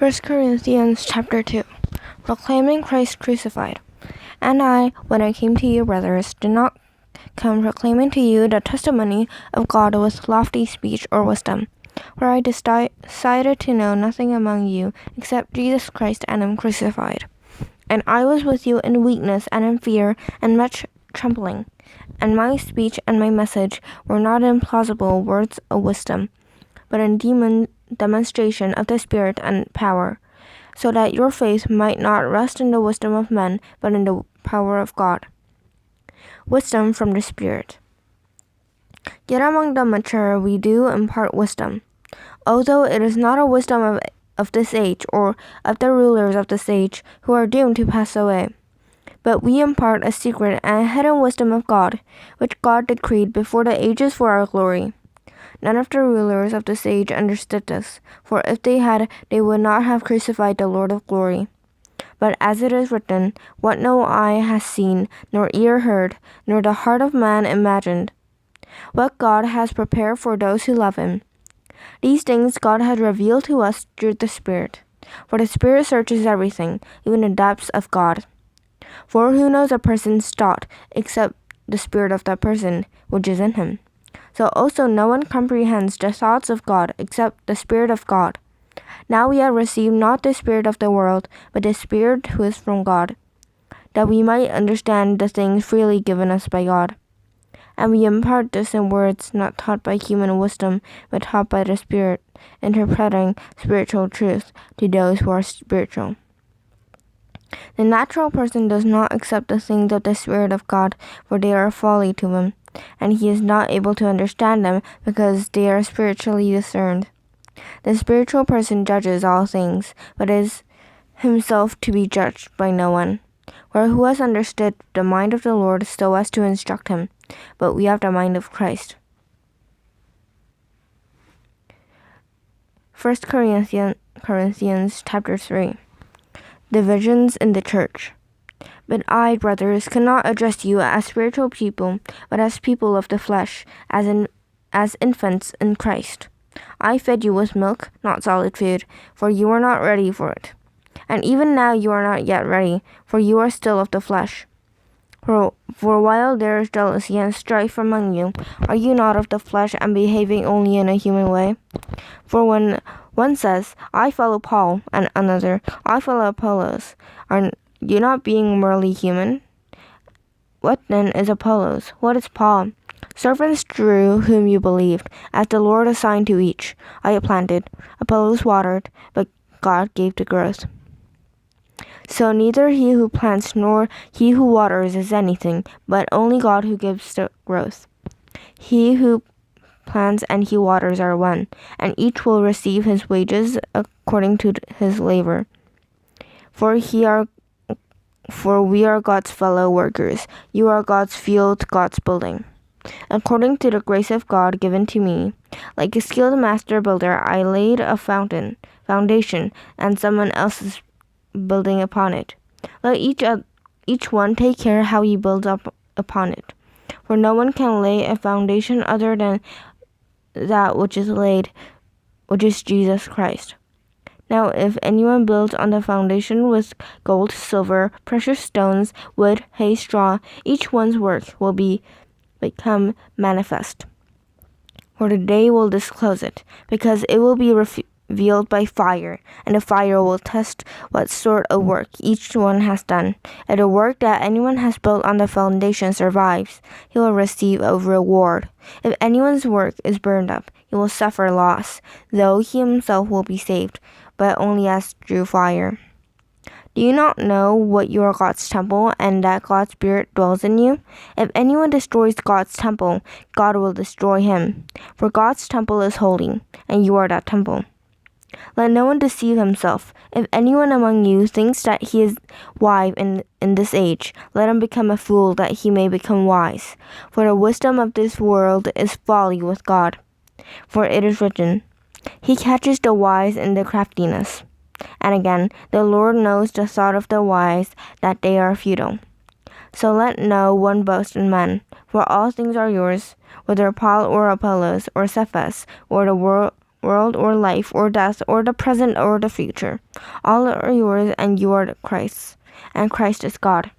1 Corinthians chapter 2. Proclaiming Christ crucified. And I, when I came to you, brothers, did not come proclaiming to you the testimony of God with lofty speech or wisdom, for I decided to know nothing among you except Jesus Christ and Him crucified. And I was with you in weakness and in fear and much trembling. And my speech and my message were not in plausible words of wisdom, but in demonstration of the Spirit and power, so that your faith might not rest in the wisdom of men, but in the power of God. Wisdom from the Spirit. Yet among the mature we do impart wisdom, although it is not a wisdom of this age or of the rulers of this age who are doomed to pass away. But we impart a secret and a hidden wisdom of God, which God decreed before the ages for our glory. None of the rulers of this age understood this, for if they had, they would not have crucified the Lord of glory. But as it is written, what no eye has seen, nor ear heard, nor the heart of man imagined, what God has prepared for those who love Him. These things God has revealed to us through the Spirit. For the Spirit searches everything, even the depths of God. For who knows a person's thought, except the spirit of that person, which is in him? So also no one comprehends the thoughts of God, except the Spirit of God. Now we have received not the spirit of the world, but the Spirit who is from God, that we might understand the things freely given us by God. And we impart this in words not taught by human wisdom, but taught by the Spirit, interpreting spiritual truth to those who are spiritual. The natural person does not accept the things of the Spirit of God, for they are folly to him, and he is not able to understand them because they are spiritually discerned. The spiritual person judges all things, but is himself to be judged by no one. For who has understood the mind of the Lord so as to instruct him? But we have the mind of Christ. 1 Corinthians chapter 3. Divisions in the church. But I, brothers, cannot address you as spiritual people, but as people of the flesh, as infants in Christ. I fed you with milk, not solid food, for you are not ready for it. And even now you are not yet ready, for you are still of the flesh. For while there is jealousy and strife among you, are you not of the flesh and behaving only in a human way? For when one says, I follow Paul, and another, I follow Apollos, are you not being merely human? What then is Apollos? What is Paul? Servants through whom you believed, as the Lord assigned to each. I planted, Apollos watered, but God gave the growth. So neither he who plants nor he who waters is anything, but only God who gives the growth. He who plants and he waters are one, and each will receive his wages according to his labor. For we are God's fellow workers. You are God's field, God's building. According to the grace of God given to me, like a skilled master builder, I laid a foundation, and someone else is building upon it. Let each one take care how he builds up upon it. For no one can lay a foundation other than that which is laid, which is Jesus Christ. Now if anyone builds on the foundation with gold, silver, precious stones, wood, hay, straw, each one's work will become manifest. For the day will disclose it, because it will be revealed by fire, and the fire will test what sort of work each one has done. If the work that anyone has built on the foundation survives, he will receive a reward. If anyone's work is burned up, he will suffer loss, though he himself will be saved, but only as through fire. Do you not know what you are God's temple, and that God's Spirit dwells in you? If anyone destroys God's temple, God will destroy him. For God's temple is holy, and you are that temple. Let no one deceive himself. If anyone among you thinks that he is wise in this age, let him become a fool that he may become wise. For the wisdom of this world is folly with God. For it is written, He catches the wise in their craftiness. And again, the Lord knows the thought of the wise, that they are futile. So let no one boast in men, for all things are yours, whether Paul or Apollos or Cephas or the world or life or death or the present or the future. All are yours and you are Christ's, and Christ is God.